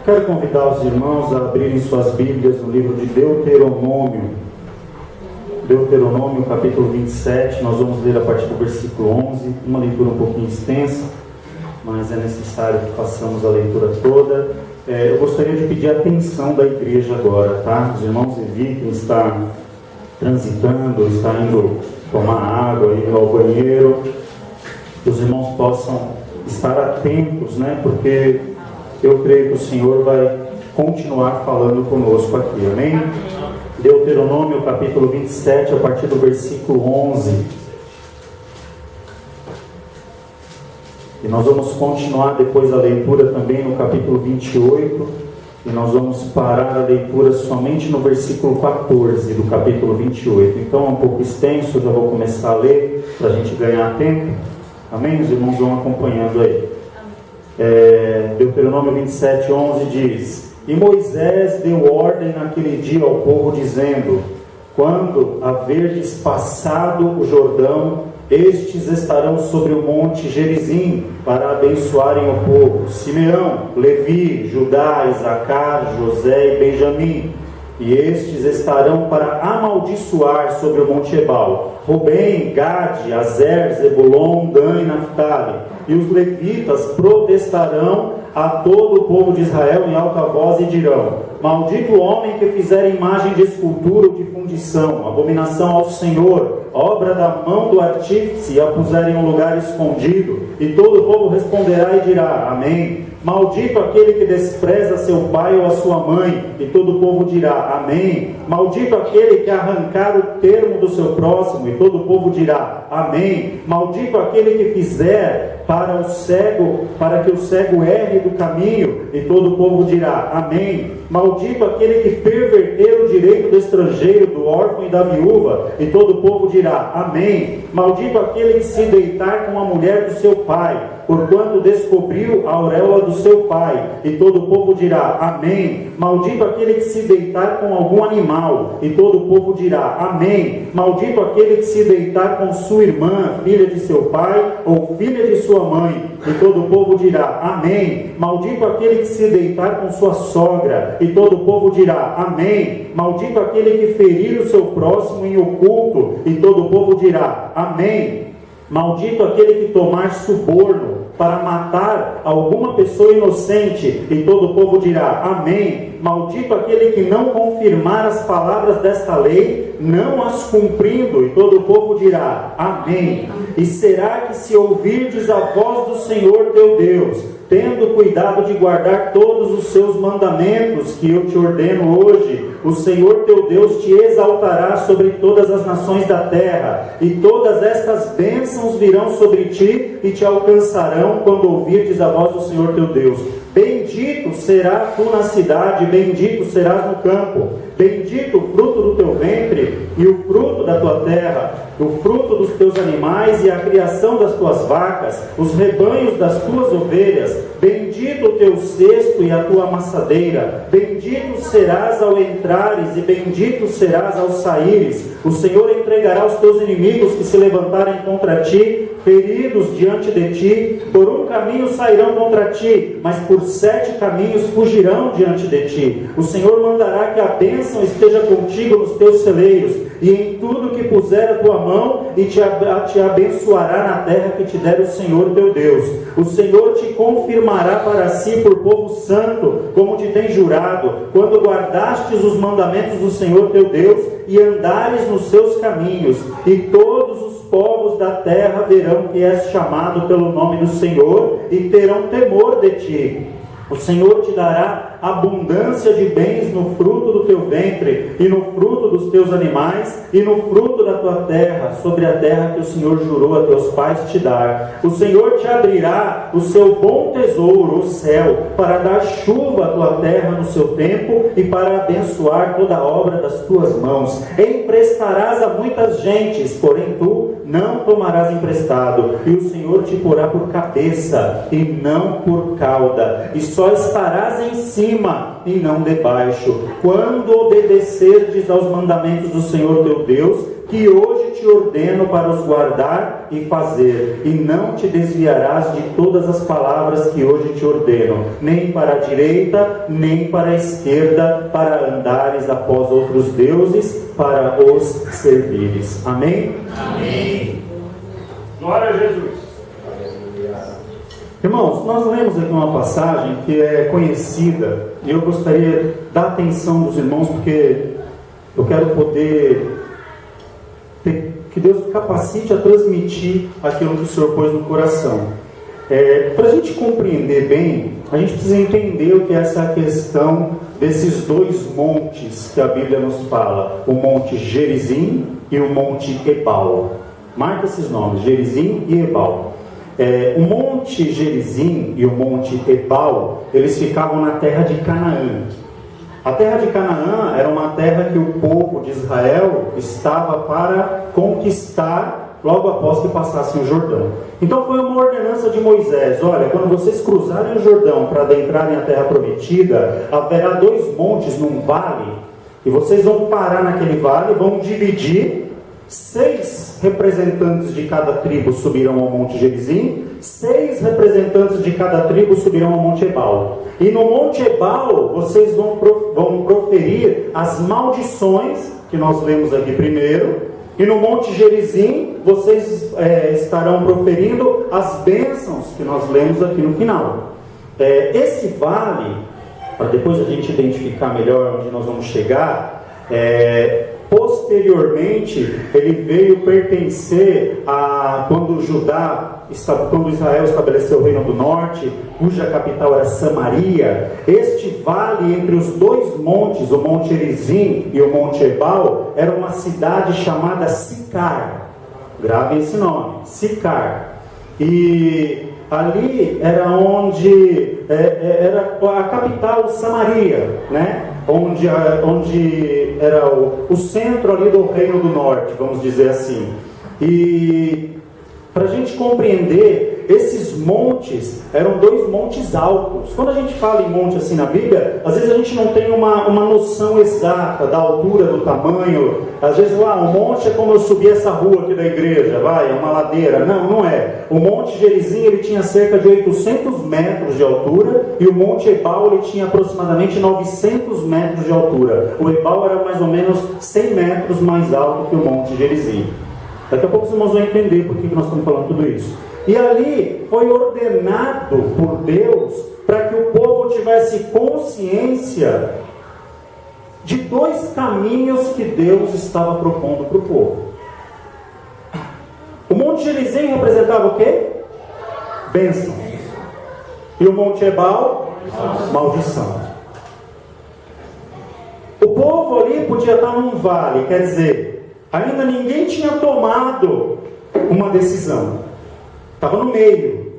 Quero convidar os irmãos a abrirem suas Bíblias no livro de Deuteronômio. Deuteronômio, capítulo 27, nós vamos ler a partir do versículo 11, uma leitura um pouquinho extensa, mas é necessário que façamos a leitura toda. Eu gostaria de pedir a atenção da igreja agora, tá? Os irmãos evitem estar transitando, estar indo tomar água, indo ao banheiro, que os irmãos possam estar atentos, né? Porque eu creio que o Senhor vai continuar falando conosco aqui, amém? Deuteronômio capítulo 27, a partir do versículo 11. E nós vamos continuar depois a leitura também no capítulo 28. E nós vamos parar a leitura somente no versículo 14 do capítulo 28. Então é um pouco extenso, eu já vou começar a ler para a gente ganhar tempo. Amém? Os irmãos vão acompanhando aí. Deuteronômio 27, 11 diz: E Moisés deu ordem naquele dia ao povo, dizendo: Quando haverdes passado o Jordão, estes estarão sobre o monte Gerizim, para abençoarem o povo: Simeão, Levi, Judá, Isacar, José e Benjamim. E estes estarão para amaldiçoar sobre o monte Ebal: Rubem, Gade, Azer, Zebulon, Dan e Naftali. E os levitas protestarão a todo o povo de Israel em alta voz e dirão: Maldito o homem que fizer imagem de escultura ou de fundição, abominação ao Senhor, obra da mão do artífice, e a puser em um lugar escondido. E todo o povo responderá e dirá: Amém. Maldito aquele que despreza seu pai ou a sua mãe. E todo o povo dirá: Amém. Maldito aquele que arrancar o termo do seu próximo. E todo o povo dirá: Amém. Maldito aquele que fizer para que o cego erre do caminho. E todo o povo dirá: Amém. Maldito aquele que perverter o direito do estrangeiro, do órfão e da viúva. E todo o povo dirá: Amém. Maldito aquele que se deitar com a mulher do seu pai, porquanto descobriu a auréola do seu pai. E todo o povo dirá: Amém. Maldito aquele que se deitar com algum animal. E todo o povo dirá: Amém. Maldito aquele que se deitar com sua irmã, filha de seu pai, ou filha de sua mãe. E todo o povo dirá: Amém. Maldito aquele que se deitar com sua sogra. E todo o povo dirá: Amém. Maldito aquele que ferir o seu próximo em oculto. E todo o povo dirá: Amém. Maldito aquele que tomar suborno para matar alguma pessoa inocente. E todo o povo dirá: Amém. Maldito aquele que não confirmar as palavras desta lei, não as cumprindo. E todo o povo dirá: Amém. E será que, se ouvirdes a voz do Senhor teu Deus, tendo cuidado de guardar todos os seus mandamentos que eu te ordeno hoje, o Senhor teu Deus te exaltará sobre todas as nações da terra, e todas estas bênçãos virão sobre ti e te alcançarão quando ouvirdes a voz do Senhor teu Deus. Bendito serás tu na cidade, bendito serás no campo. Bendito o fruto do teu ventre e o fruto da tua terra, o fruto dos teus animais e a criação das tuas vacas, os rebanhos das tuas ovelhas. Bendito o teu cesto e a tua amassadeira. Bendito serás ao entrares e bendito serás ao saíres. O Senhor entregará os teus inimigos que se levantarem contra ti, feridos diante de ti. Por um caminho sairão contra ti, mas por 7 caminhos fugirão diante de ti. O Senhor mandará que a bênção esteja contigo nos teus celeiros, e em tudo que puser a tua mão, e te abençoará na terra que te der o Senhor teu Deus. O Senhor te confirmará para si por povo santo, como te tem jurado, quando guardastes os mandamentos do Senhor teu Deus, e andares nos seus caminhos. E todos os povos da terra verão que és chamado pelo nome do Senhor, e terão temor de ti. O Senhor te dará abundância de bens no fruto do teu ventre, e no fruto dos teus animais, e no fruto da tua terra, sobre a terra que o Senhor jurou a teus pais te dar. O Senhor te abrirá o seu bom tesouro, o céu, para dar chuva à tua terra no seu tempo, e para abençoar toda a obra das tuas mãos. Emprestarás a muitas gentes, porém tu não tomarás emprestado, e o Senhor te porá por cabeça, e não por cauda, e só estarás em cima, e não debaixo, quando obedecerdes aos mandamentos do Senhor teu Deus, que hoje te ordeno para os guardar e fazer, e não te desviarás de todas as palavras que hoje te ordeno, nem para a direita, nem para a esquerda, para andares após outros deuses, para os servires. Amém? Amém. Glória a Jesus. Irmãos, nós lemos aqui uma passagem que é conhecida, e eu gostaria da atenção dos irmãos, porque eu quero poder que Deus capacite a transmitir aquilo que o Senhor pôs no coração. Para a gente compreender bem, a gente precisa entender o que é essa questão desses dois montes que a Bíblia nos fala, o Monte Gerizim e o Monte Ebal. Marca esses nomes, Gerizim e Ebal. O Monte Gerizim e o Monte Ebal, eles ficavam na terra de Canaã. A terra de Canaã era uma terra que o povo de Israel estava para conquistar logo após que passassem o Jordão. Então foi uma ordenança de Moisés: olha, quando vocês cruzarem o Jordão para adentrarem a terra prometida, haverá dois montes num vale, e vocês vão parar naquele vale, vão dividir. 6 representantes de cada tribo subirão ao Monte Gerizim, 6 representantes de cada tribo subirão ao Monte Ebal. E no Monte Ebal vocês vão proferir as maldições, que nós lemos aqui primeiro, e no Monte Gerizim vocês estarão proferindo as bênçãos, que nós lemos aqui no final. Esse vale, para depois a gente identificar melhor onde nós vamos chegar, posteriormente ele veio pertencer a quando Israel estabeleceu o Reino do Norte, cuja capital era Samaria. Este vale entre os dois montes, o Monte Gerizim e o Monte Ebal, era uma cidade chamada Sicar. Gravem esse nome, Sicar. E ali era onde era a capital, Samaria, né? Onde era o centro ali do Reino do Norte, vamos dizer assim. E para a gente compreender, esses montes eram dois montes altos. Quando a gente fala em monte assim na Bíblia, às vezes a gente não tem uma noção exata da altura, do tamanho. Às vezes o monte é como eu subir essa rua aqui da igreja, é uma ladeira. Não é. O Monte Gerizim ele tinha cerca de 800 metros de altura, e o Monte Ebal ele tinha aproximadamente 900 metros de altura. O Ebal era mais ou menos 100 metros mais alto que o Monte Gerizim. Daqui a pouco os irmãos vão entender por que nós estamos falando tudo isso. E ali foi ordenado por Deus para que o povo tivesse consciência de dois caminhos que Deus estava propondo para o povo. O Monte Gerizim representava o quê? Bênção. E o Monte Ebal? Maldição. O povo ali podia estar num vale, quer dizer, ainda ninguém tinha tomado uma decisão. Estava no meio.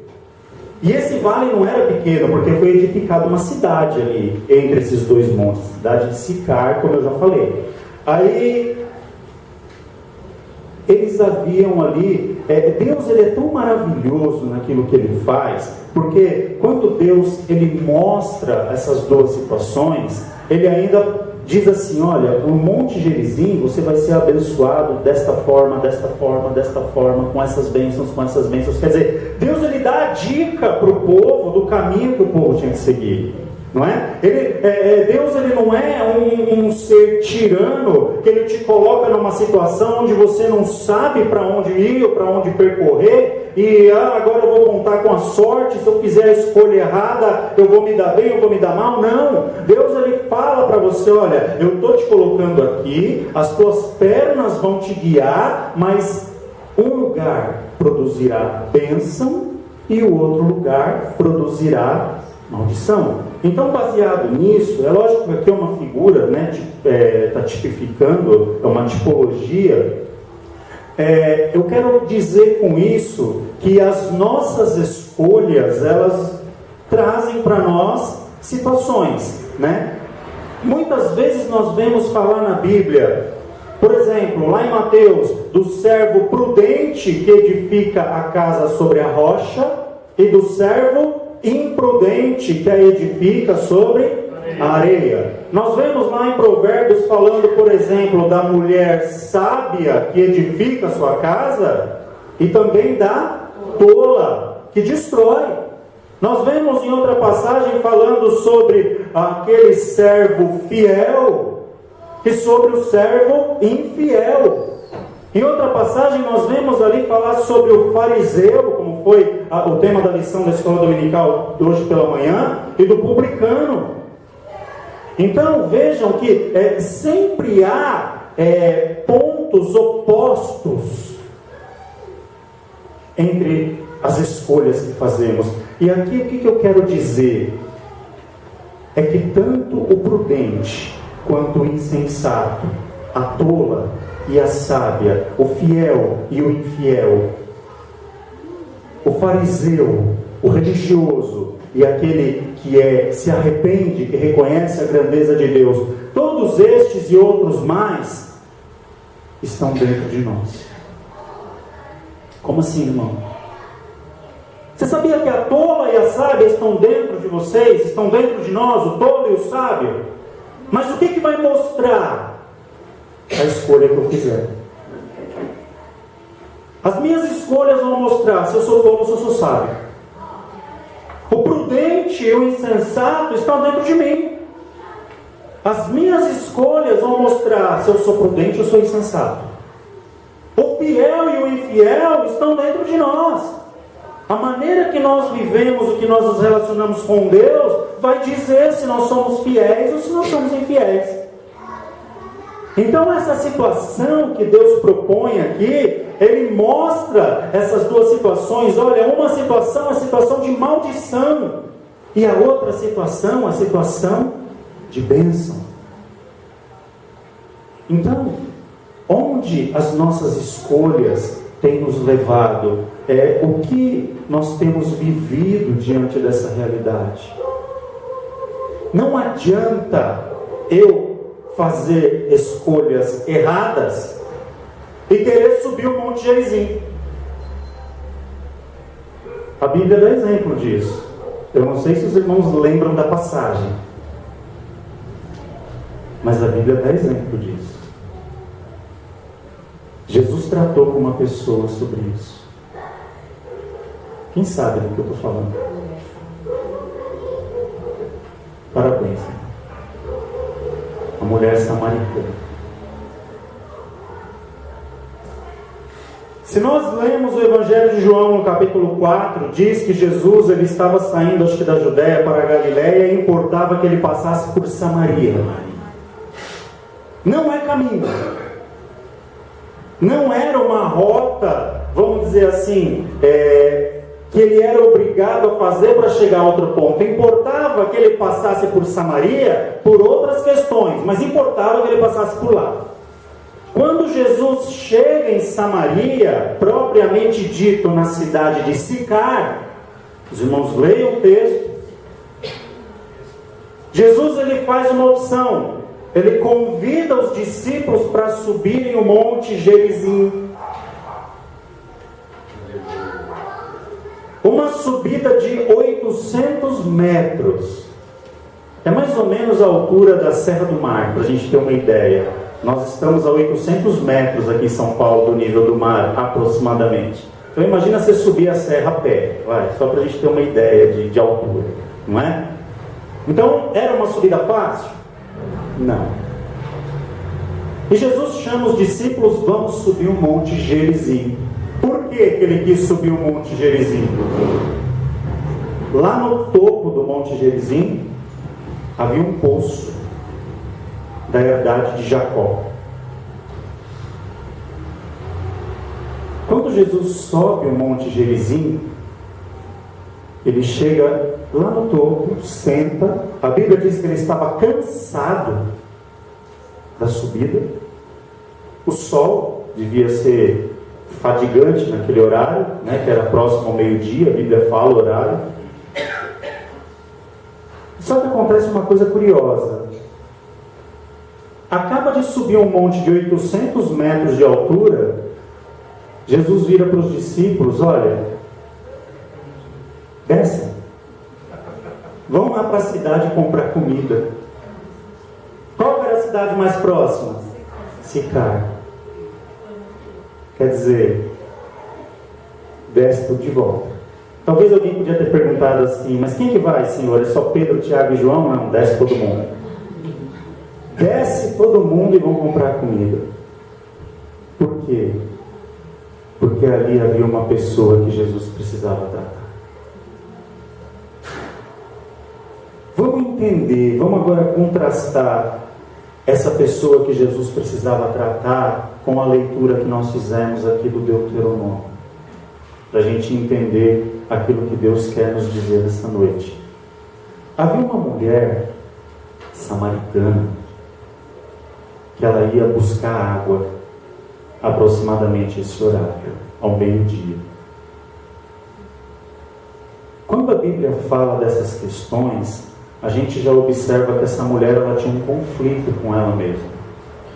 E esse vale não era pequeno, porque foi edificada uma cidade ali, entre esses dois montes. Cidade de Sicar, como eu já falei. Aí, eles haviam ali... Deus ele é tão maravilhoso naquilo que Ele faz, porque quando Deus ele mostra essas duas situações, Ele ainda diz assim: olha, o Monte Gerizim, você vai ser abençoado desta forma, desta forma, desta forma, com essas bênçãos, com essas bênçãos. Quer dizer, Deus ele dá a dica para o povo do caminho que o povo tinha que seguir. Não é? Deus ele não é um ser tirano que ele te coloca numa situação onde você não sabe para onde ir ou para onde percorrer e agora eu vou contar com a sorte, se eu fizer a escolha errada eu vou me dar bem, eu vou me dar mal. Não, Deus ele fala para você: olha, eu estou te colocando aqui, as tuas pernas vão te guiar, mas um lugar produzirá bênção e o outro lugar produzirá maldição. Então, baseado nisso, é lógico que aqui é uma figura, né, está tipificando, é uma tipologia. Eu quero dizer com isso que as nossas escolhas, elas trazem para nós situações, né? Muitas vezes nós vemos falar na Bíblia, por exemplo, lá em Mateus, do servo prudente que edifica a casa sobre a rocha e do servo imprudente que a edifica sobre a areia. Nós vemos lá em Provérbios falando, por exemplo, da mulher sábia que edifica a sua casa e também da tola que destrói. Nós vemos em outra passagem falando sobre aquele servo fiel e sobre o servo infiel. Em outra passagem nós vemos ali falar sobre o fariseu, como foi o tema da lição da escola dominical de hoje pela manhã, e do publicano. Então vejam que sempre há pontos opostos entre as escolhas que fazemos. E aqui o que eu quero dizer é que tanto o prudente quanto o insensato, a tola e a sábia, o fiel e o infiel, o fariseu, o religioso e aquele que se arrepende, que reconhece a grandeza de Deus, todos estes e outros mais estão dentro de nós. Como assim, irmão? Você sabia que a tola e a sábia estão dentro de vocês, estão dentro de nós, o tolo e o sábio? Mas o que vai mostrar a escolha que eu fizer? As minhas escolhas vão mostrar se eu sou tolo ou se eu sou sábio. O prudente e o insensato estão dentro de mim. As minhas escolhas vão mostrar se eu sou prudente ou sou insensato. O fiel e o infiel estão dentro de nós. A maneira que nós vivemos, o que nós nos relacionamos com Deus, vai dizer se nós somos fiéis ou se nós somos infiéis. Então essa situação que Deus propõe aqui, Ele mostra essas duas situações. Olha, uma situação, a situação de maldição, e a outra situação, a situação de bênção. Então, onde as nossas escolhas têm nos levado? O que nós temos vivido diante dessa realidade? Não adianta eu fazer escolhas erradas e querer subir o Monte Gerizim. A Bíblia dá exemplo disso. Eu não sei se os irmãos lembram da passagem, mas a Bíblia dá exemplo disso. Jesus tratou com uma pessoa sobre isso. Quem sabe do que eu estou falando? Parabéns. A mulher samaritana. Se nós lemos o Evangelho de João no capítulo 4, diz que Jesus ele estava saindo, acho que da Judéia para a Galiléia, e importava que ele passasse por Samaria. Não é caminho. Não era uma rota, vamos dizer assim, que ele era obrigado a fazer para chegar a outro ponto. Importava que ele passasse por Samaria por outras questões, mas importava que ele passasse por lá. Quando Jesus chega em Samaria, propriamente dito na cidade de Sicar, os irmãos leiam o texto, Jesus ele faz uma opção. Ele convida os discípulos para subirem o Monte Gerizim. Uma subida de 800 metros. É mais ou menos a altura da Serra do Mar, para a gente ter uma ideia. Nós estamos a 800 metros aqui em São Paulo do nível do mar, aproximadamente. Então imagina você subir a serra a pé, só para a gente ter uma ideia de altura, não é? Então, era uma subida fácil? Não. E Jesus chama os discípulos, vamos subir o Monte Gerizim. Por que ele quis subir o Monte Gerizim? Lá no topo do Monte Gerizim havia um poço da herdade de Jacó. Quando Jesus sobe o Monte Gerizim, ele chega lá no topo, senta. A Bíblia diz que ele estava cansado da subida. O sol devia ser fadigante naquele horário, que era próximo ao meio-dia. A Bíblia fala o horário. Só que acontece uma coisa curiosa. Acaba de subir um monte de 800 metros de altura. Jesus vira para os discípulos: olha, descem, vão lá para a cidade comprar comida. cidade mais próxima? Sicar. Quer dizer, desce tudo de volta. Talvez alguém podia ter perguntado assim, mas quem que vai, Senhor? É só Pedro, Tiago e João? Não, desce todo mundo. Desce todo mundo e vão comprar comida. Por quê? Porque ali havia uma pessoa que Jesus precisava tratar. Vamos entender, vamos agora contrastar essa pessoa que Jesus precisava tratar com a leitura que nós fizemos aqui do Deuteronômio, para a gente entender aquilo que Deus quer nos dizer essa noite. Havia uma mulher samaritana que ela ia buscar água aproximadamente esse horário, ao meio-dia. Quando a Bíblia fala dessas questões, a gente já observa que essa mulher ela tinha um conflito com ela mesma.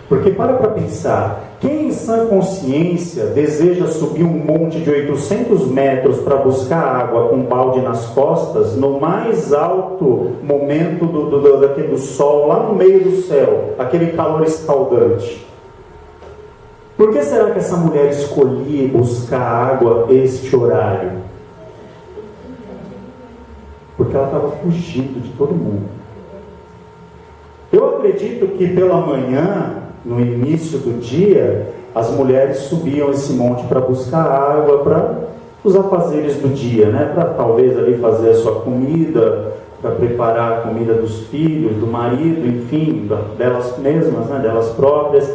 Porque para pensar, quem em sã consciência deseja subir um monte de 800 metros para buscar água com um balde nas costas, no mais alto momento do sol, lá no meio do céu, aquele calor escaldante? Por que será que essa mulher escolhia buscar água este horário? Porque ela estava fugindo de todo mundo. Eu acredito que pela manhã, no início do dia, as mulheres subiam esse monte para buscar água, para os afazeres do dia, né? Para talvez ali fazer a sua comida, para preparar a comida dos filhos, do marido, enfim, delas mesmas, né? Delas próprias.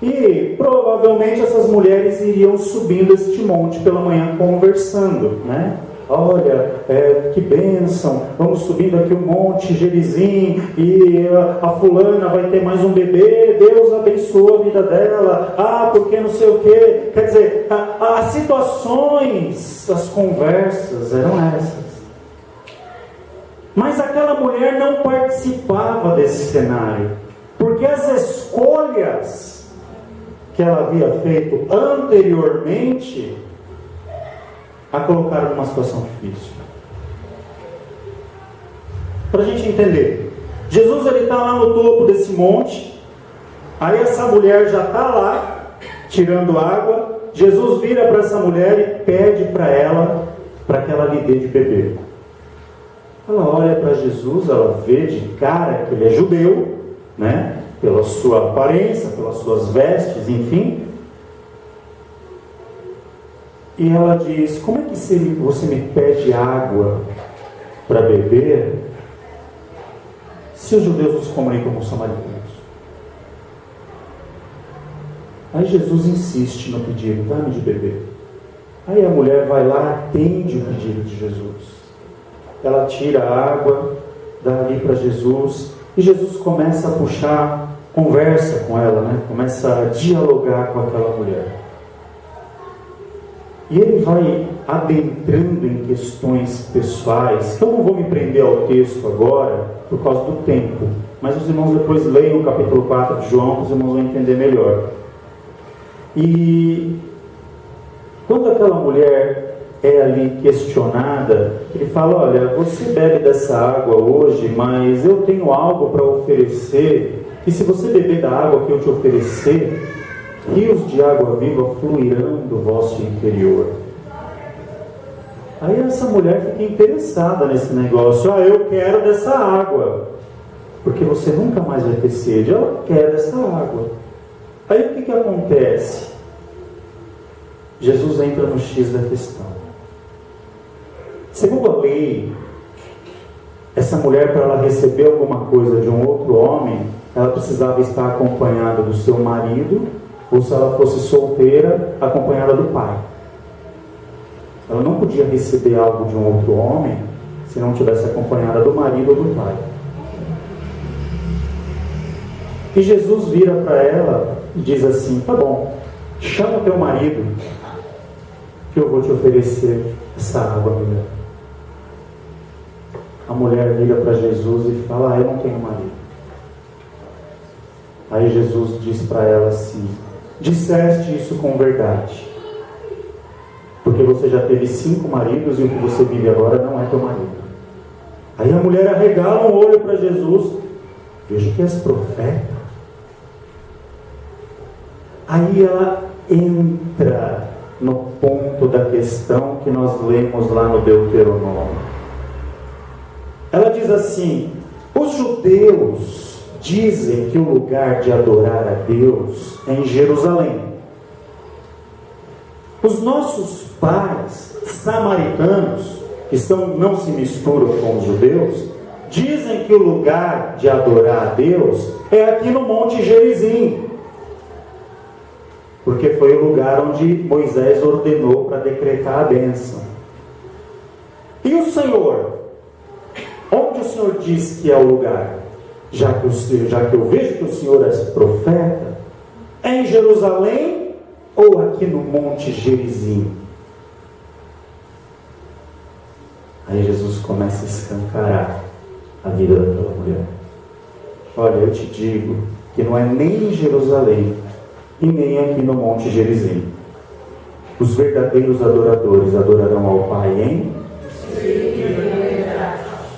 E provavelmente essas mulheres iriam subindo este monte pela manhã conversando, né? Olha, que bênção, vamos subindo aqui um monte, Gerizim, e a fulana vai ter mais um bebê, Deus abençoa a vida dela, porque não sei o quê. Quer dizer, as situações, as conversas eram essas. Mas aquela mulher não participava desse cenário, porque as escolhas que ela havia feito anteriormente a colocaram numa situação difícil. Para a gente entender, Jesus está lá no topo desse monte, aí essa mulher já está lá, tirando água, Jesus vira para essa mulher e pede para ela, para que ela lhe dê de beber. Ela olha para Jesus, ela vê de cara que ele é judeu, né? Pela sua aparência, pelas suas vestes, enfim. E ela diz: como é que você me pede água para beber, se os judeus nos comunicam com os samaritanos? Aí Jesus insiste no pedido: dá-me de beber. Aí a mulher vai lá, atende o pedido de Jesus. Ela tira a água, dá ali para Jesus, e Jesus começa a puxar conversa com ela, né? Começa a dialogar com aquela mulher. E ele vai adentrando em questões pessoais, que eu não vou me prender ao texto agora, por causa do tempo. Mas os irmãos depois leiam o capítulo 4 de João, os irmãos vão entender melhor. E quando aquela mulher é ali questionada, ele fala: olha, você bebe dessa água hoje, mas eu tenho algo para oferecer, e se você beber da água que eu te oferecer, rios de água viva fluirão do vosso interior. Aí essa mulher fica interessada nesse negócio. Eu quero dessa água, porque você nunca mais vai ter sede. Ela quer dessa água. Aí o que acontece? Jesus entra no X da questão. Segundo a lei, essa mulher, para ela receber alguma coisa de um outro homem, ela precisava estar acompanhada do seu marido, ou se ela fosse solteira, acompanhada do pai. Ela não podia receber algo de um outro homem se não tivesse acompanhada do marido ou do pai. E Jesus vira para ela e diz assim: tá bom, chama teu marido, que eu vou te oferecer essa água, mulher. A mulher vira para Jesus e fala: eu não tenho marido. Aí Jesus diz para ela assim: disseste isso com verdade, porque você já teve 5 maridos e o que você vive agora não é teu marido. Aí a mulher arregala um olho para Jesus: vejo que és profeta. Aí ela entra no ponto da questão que nós lemos lá no Deuteronômio. Ela diz assim: os judeus dizem que o lugar de adorar a Deus é em Jerusalém. Os nossos pais samaritanos, que não se misturam com os judeus, dizem que o lugar de adorar a Deus é aqui no Monte Gerizim, porque foi o lugar onde Moisés ordenou para decretar a bênção. E o Senhor? Onde o Senhor diz que é o lugar? Já que eu vejo que o Senhor é profeta, é em Jerusalém ou aqui no Monte Gerizim? Aí Jesus começa a escancarar a vida daquela mulher. Olha, eu te digo que não é nem em Jerusalém e nem aqui no Monte Gerizim. Os verdadeiros adoradores adorarão ao Pai em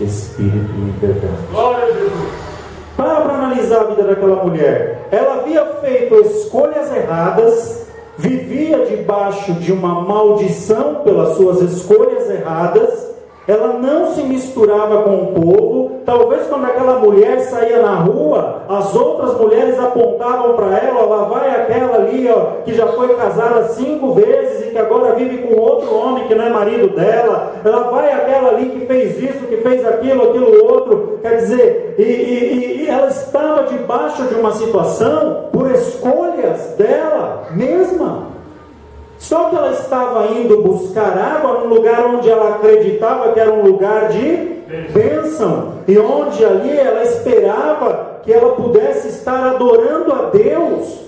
Espírito e em verdade. Glória a Jesus. Para analisar a vida daquela mulher. Ela havia feito escolhas erradas, vivia debaixo de uma maldição pelas suas escolhas erradas. Ela não se misturava com o povo. Talvez quando aquela mulher saía na rua, as outras mulheres apontavam para ela: lá vai aquela ali, ó, que já foi casada 5 vezes e que agora vive com outro homem que não é marido dela. Ela vai aquela ali que fez isso, que fez aquilo outro. Quer dizer, e ela estava debaixo de uma situação por escolhas dela mesma. Só que ela estava indo buscar água num lugar onde ela acreditava que era um lugar de bênção, e onde ali ela esperava que ela pudesse estar adorando a Deus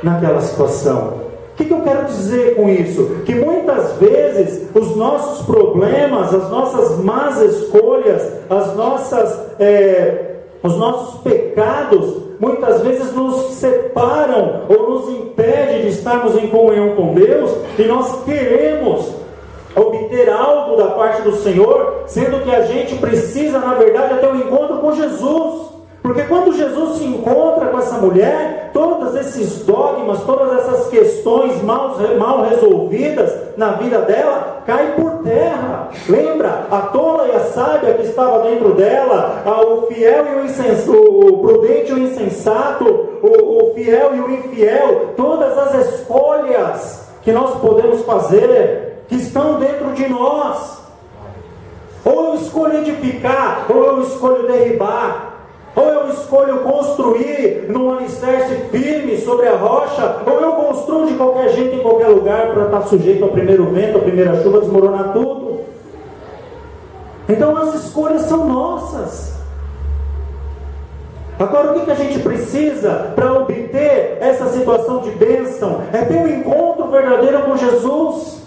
naquela situação. O que eu quero dizer com isso? Que muitas vezes os nossos problemas, as nossas más escolhas, os nossos pecados, muitas vezes nos separam ou nos impede de estarmos em comunhão com Deus, e nós queremos obter algo da parte do Senhor, sendo que a gente precisa, na verdade, ter um encontro com Jesus. Porque quando Jesus se encontra com essa mulher, todos esses dogmas, todas essas questões mal resolvidas na vida dela, caem por terra. Lembra? A tola e a sábia que estava dentro dela, o fiel e o insensato, o prudente e o insensato, o fiel e o infiel, todas as escolhas que nós podemos fazer, que estão dentro de nós. Ou eu escolho edificar, ou eu escolho derribar. Ou eu escolho construir num alicerce firme sobre a rocha, ou eu construo de qualquer jeito em qualquer lugar para estar sujeito ao primeiro vento, à primeira chuva, desmoronar tudo. Então as escolhas são nossas. Agora, o que a gente precisa para obter essa situação de bênção? É ter um encontro verdadeiro com Jesus.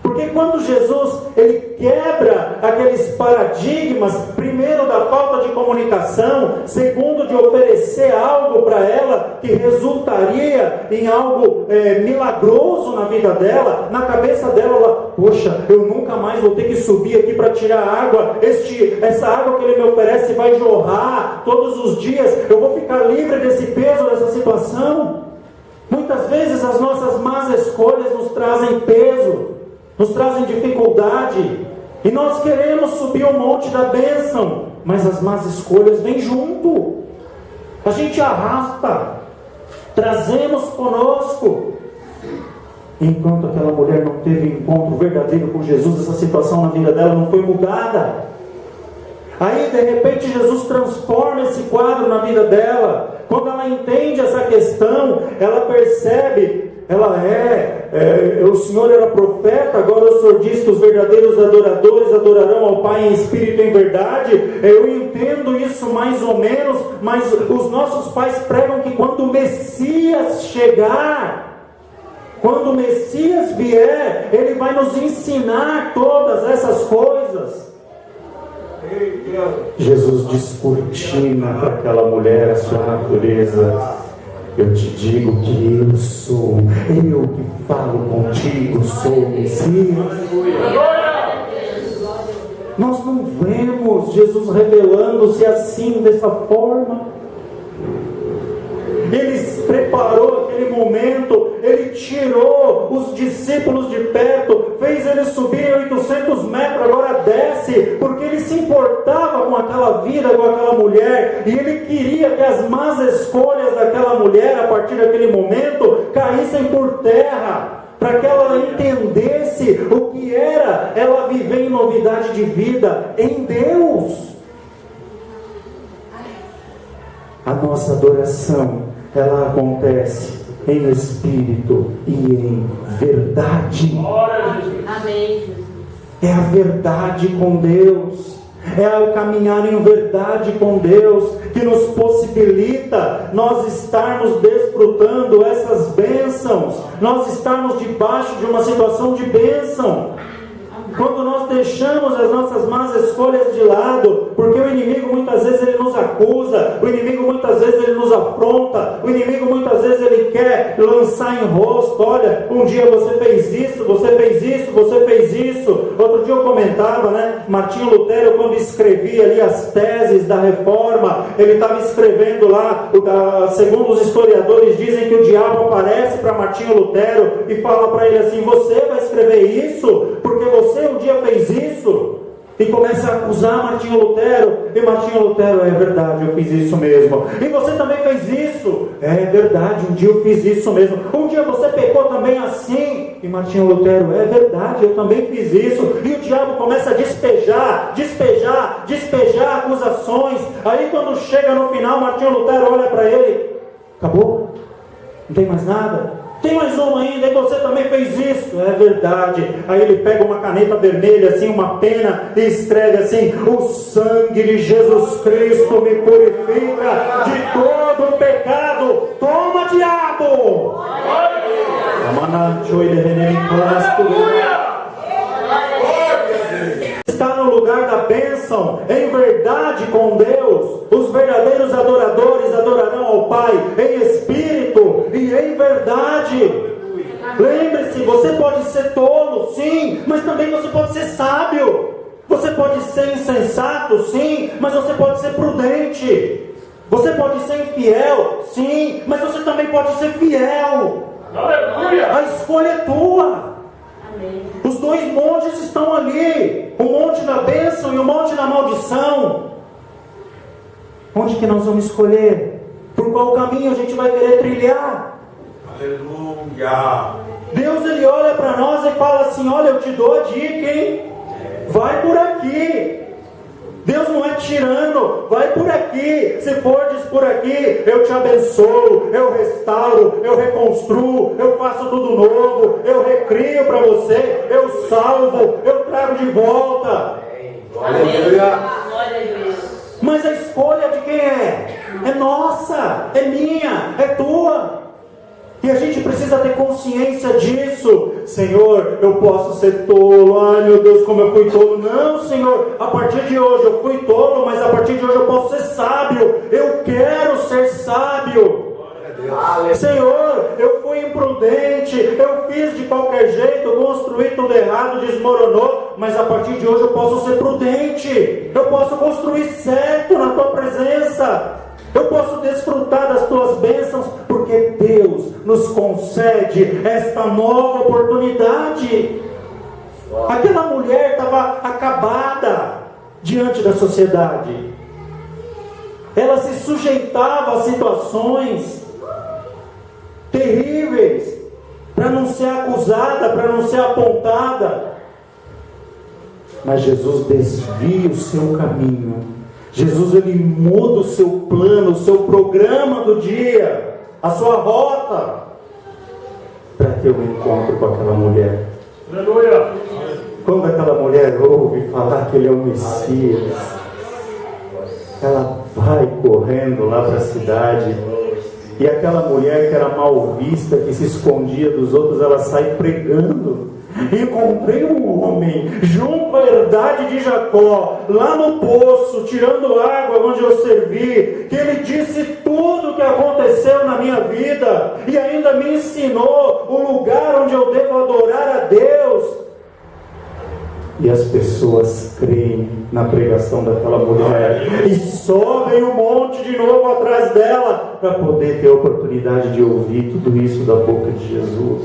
Porque quando Jesus ele quebra aqueles paradigmas, primeiro da falta de comunicação, segundo de oferecer algo para ela que resultaria em algo milagroso na vida dela, na cabeça dela, ela, poxa, eu nunca mais vou ter que subir aqui para tirar água, essa água que ele me oferece vai jorrar todos os dias, eu vou ficar livre desse peso, dessa situação. Muitas vezes as nossas más escolhas nos trazem peso, nos trazem dificuldade, e nós queremos subir o monte da bênção, mas as más escolhas vêm junto, a gente arrasta, trazemos conosco. Enquanto aquela mulher não teve encontro verdadeiro com Jesus, essa situação na vida dela não foi mudada. Aí de repente Jesus transforma esse quadro na vida dela. Quando ela entende essa questão, ela percebe, o Senhor era profeta, agora o Senhor diz que os verdadeiros adoradores adorarão ao Pai em espírito e em verdade. Eu entendo isso mais ou menos, mas os nossos pais pregam que quando o Messias chegar, quando o Messias vier, ele vai nos ensinar todas essas coisas. Jesus descortina para aquela mulher a sua natureza. Eu te digo que eu sou, eu que falo contigo, sou o Messias. Nós não vemos Jesus revelando-se assim, dessa forma. Ele preparou aquele momento, Ele tirou os discípulos de perto, fez eles subirem 800 metros, agora desce, porque Ele se importava com aquela vida, com aquela mulher, e Ele queria que as más escolhas daquela mulher, a partir daquele momento, caíssem por terra, para que ela entendesse o que era ela viver em novidade de vida em Deus. A nossa adoração, ela acontece em espírito e em verdade. Amém. É a verdade com Deus. É o caminhar em verdade com Deus que nos possibilita nós estarmos desfrutando essas bênçãos, nós estarmos debaixo de uma situação de bênção. Quando nós deixamos as nossas más escolhas de lado, porque o inimigo muitas vezes ele nos acusa, o inimigo muitas vezes ele nos afronta, o inimigo muitas vezes ele quer lançar em rosto: olha, um dia você fez isso, você fez isso, você fez isso. Outro dia eu comentava, Martinho Lutero, quando escrevia ali as teses da reforma, ele estava escrevendo lá, segundo os historiadores dizem que o diabo aparece para Martinho Lutero e fala para ele assim: você vai escrever isso porque você um dia fez isso? E começa a acusar Martinho Lutero. E Martinho Lutero: é verdade, eu fiz isso mesmo. E você também fez isso? É verdade, um dia eu fiz isso mesmo. Um dia você pecou também assim. E Martinho Lutero: é verdade, eu também fiz isso. E o diabo começa a despejar acusações. Aí quando chega no final, Martinho Lutero olha para ele: acabou? Não tem mais nada? Tem mais um ainda, e você também fez isso? É verdade. Aí ele pega uma caneta vermelha, assim, uma pena, e escreve assim: o sangue de Jesus Cristo me purifica de todo o pecado. Toma, diabo! Está no lugar da bênção, em verdade com Deus. Os verdadeiros adoradores adorarão ao Pai em espírito e em verdade. Lembre-se, você pode ser tolo, sim, mas também você pode ser sábio. Você pode ser insensato, sim, mas você pode ser prudente. Você pode ser infiel, sim, mas você também pode ser fiel. A escolha é tua. Os dois montes estão ali, o monte da bênção e o monte da maldição. Onde que nós vamos escolher? Por qual caminho a gente vai querer trilhar? Aleluia! Deus, ele olha para nós e fala assim: olha, eu te dou a dica, hein? Vai por aqui. Deus não é tirano, vai por aqui. Se fordes por aqui, eu te abençoo, eu restauro, eu reconstruo, eu faço tudo novo, eu recrio para você, eu salvo, eu trago de volta. Aleluia. Mas a escolha de quem é? É nossa, é minha, é tua. E a gente precisa ter consciência disso. Senhor, eu posso ser tolo. Ai meu Deus, como eu fui tolo. Não, Senhor, a partir de hoje eu fui tolo, mas a partir de hoje eu posso ser sábio. Eu quero ser sábio. Senhor, eu fui imprudente, eu fiz de qualquer jeito, construí tudo errado, desmoronou, mas a partir de hoje eu posso ser prudente. Eu posso construir certo na tua presença. Eu posso desfrutar das tuas bênçãos, porque Deus nos concede esta nova oportunidade. Aquela mulher estava acabada diante da sociedade. Ela se sujeitava a situações terríveis para não ser acusada, para não ser apontada. Mas Jesus desvia o seu caminho. Jesus, ele muda o seu plano, o seu programa do dia, a sua rota, para ter um encontro com aquela mulher. Aleluia! Quando aquela mulher ouve falar que ele é o Messias, ela vai correndo lá para a cidade, e aquela mulher que era mal vista, que se escondia dos outros, ela sai pregando: encontrei um homem junto à herdade de Jacó, lá no poço, tirando água onde eu servi, que ele disse tudo o que aconteceu na minha vida, e ainda me ensinou o lugar onde eu devo adorar a Deus. E as pessoas creem na pregação daquela mulher e sobem um monte de novo atrás dela para poder ter a oportunidade de ouvir tudo isso da boca de Jesus.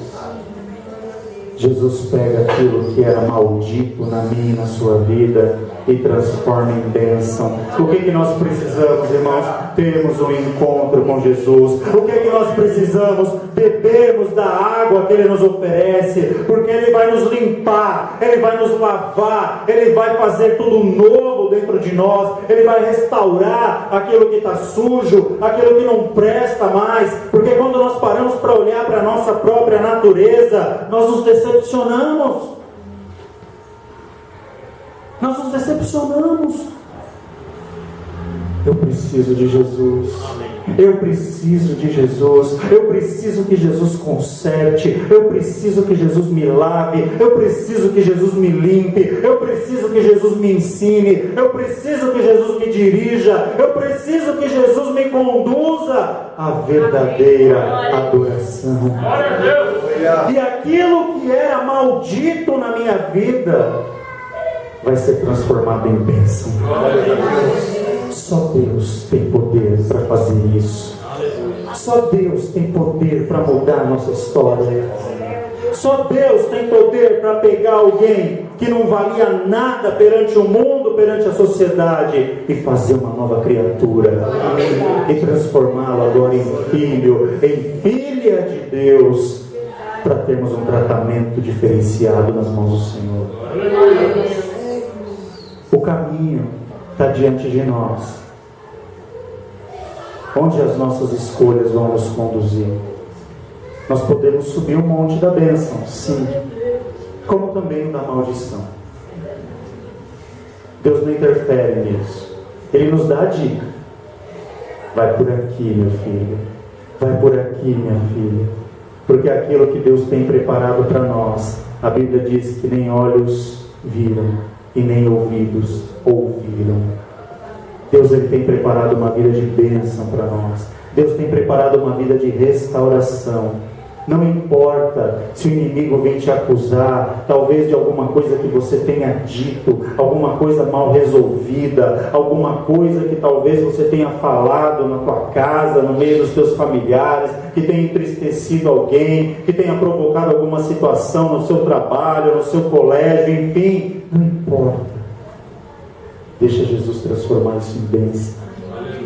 Jesus pega aquilo que era maldito na minha e na sua vida e transforma em bênção. O que nós precisamos, irmãos? Termos um encontro com Jesus. O que nós precisamos? Bebermos da água que Ele nos oferece, porque Ele vai nos limpar, Ele vai nos lavar, Ele vai fazer tudo novo dentro de nós, Ele vai restaurar aquilo que está sujo, aquilo que não presta mais, porque quando nós paramos para olhar para a nossa própria natureza, nós nos decepcionamos. Nós nos decepcionamos. Eu preciso de Jesus. Eu preciso de Jesus. Eu preciso que Jesus conserte. Eu preciso que Jesus me lave. Eu preciso que Jesus me limpe. Eu preciso que Jesus me ensine. Eu preciso que Jesus me dirija. Eu preciso que Jesus me conduza à verdadeira adoração. E aquilo que era maldito na minha vida vai ser transformado em bênção. Só Deus tem poder para fazer isso. Só Deus tem poder para mudar a nossa história. Só Deus tem poder para pegar alguém que não valia nada perante o mundo, perante a sociedade, e fazer uma nova criatura e transformá-lo agora em filho, em filha de Deus, para termos um tratamento diferenciado nas mãos do Senhor. O caminho está diante de nós. Onde as nossas escolhas vão nos conduzir? Nós podemos subir o monte da bênção, sim, como também o da maldição. Deus não interfere nisso. Ele nos dá a dica. Vai por aqui, meu filho. Vai por aqui, minha filha. Porque aquilo que Deus tem preparado para nós, a Bíblia diz que nem olhos viram e nem ouvidos ouviram. Deus, Ele tem preparado uma vida de bênção para nós. Deus tem preparado uma vida de restauração. Não importa se o inimigo vem te acusar, talvez de alguma coisa que você tenha dito, alguma coisa mal resolvida, alguma coisa que talvez você tenha falado na tua casa, no meio dos teus familiares, que tenha entristecido alguém, que tenha provocado alguma situação no seu trabalho, no seu colégio, enfim, não importa. Deixa Jesus transformar isso em bênção.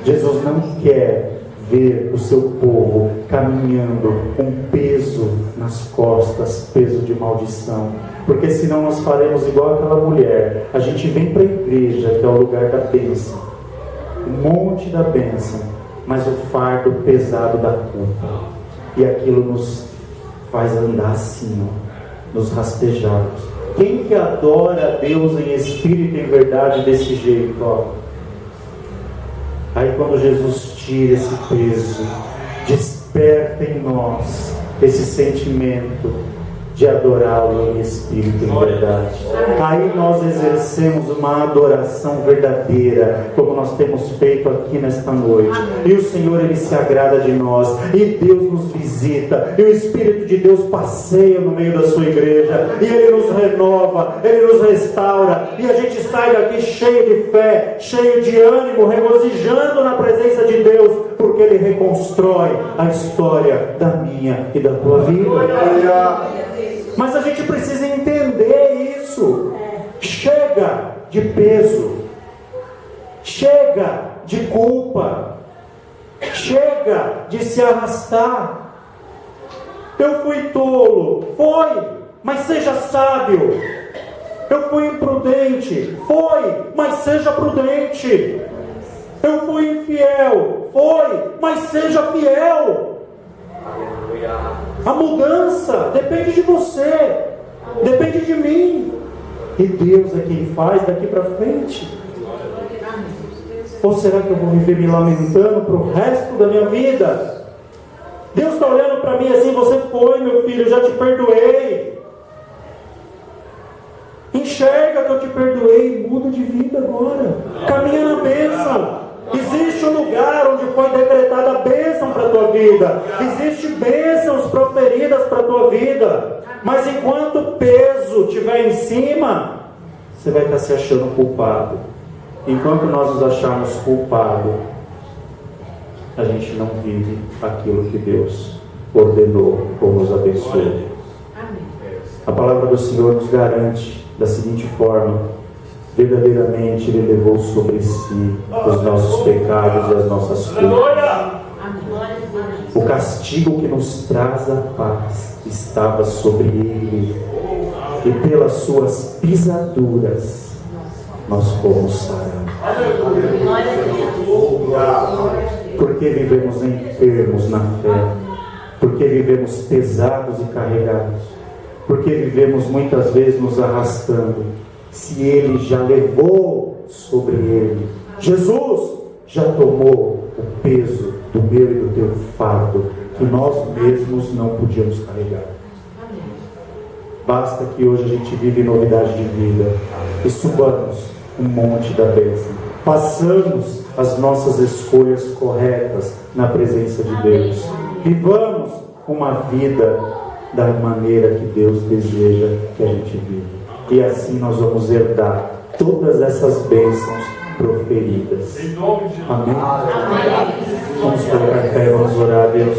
Jesus não quer ver o seu povo caminhando com peso nas costas, peso de maldição, porque senão nós faremos igual aquela mulher. A gente vem para a igreja, que é o lugar da bênção, o monte da bênção, mas o fardo pesado da culpa, e aquilo nos faz andar assim, nos rastejarmos. Quem que adora a Deus em espírito e em verdade desse jeito, Aí quando Jesus tira esse peso, desperta em nós esse sentimento de adorá-lo em espírito e em verdade. Aí nós exercemos uma adoração verdadeira, como nós temos feito aqui nesta noite. E o Senhor, Ele se agrada de nós, e Deus nos visita, e o Espírito de Deus passeia no meio da sua igreja, e Ele nos renova, Ele nos restaura, e a gente sai daqui cheio de fé, cheio de ânimo, regozijando na presença de Deus, porque Ele reconstrói a história da minha e da tua vida. Mas a gente precisa entender isso. Chega de peso, chega de culpa, chega de se arrastar. Eu fui tolo, foi, mas seja sábio. Eu fui imprudente, foi, mas seja prudente. Eu fui infiel, foi, mas seja fiel. A mudança depende de você, depende de mim, e Deus é quem faz daqui para frente. Ou será que eu vou viver me lamentando para o resto da minha vida? Deus está olhando para mim assim: você foi, meu filho, eu já te perdoei. Enxerga que eu te perdoei, muda de vida agora, caminha na bênção. Existe um lugar onde foi decretada a bênção para a tua vida. Existem bênçãos proferidas para a tua vida. Mas enquanto o peso estiver em cima, você vai estar se achando culpado. Enquanto nós nos acharmos culpado, a gente não vive aquilo que Deus ordenou ou nos abençoe. A palavra do Senhor nos garante da seguinte forma: verdadeiramente Ele levou sobre si os nossos pecados e as nossas culpas. O castigo que nos traz a paz estava sobre Ele, e pelas suas pisaduras nós fomos sarados. Porque vivemos enfermos na fé, porque vivemos pesados e carregados, porque vivemos muitas vezes nos arrastando. Se Ele já levou sobre Ele, Jesus já tomou o peso do meu e do teu fardo, que nós mesmos não podíamos carregar. Basta que hoje a gente vive novidade de vida e subamos um monte da bênção, façamos as nossas escolhas corretas na presença de Deus, vivamos uma vida da maneira que Deus deseja que a gente viva, e assim nós vamos herdar todas essas bênçãos proferidas. Amém? Vamos colocar em pé, vamos orar a Deus.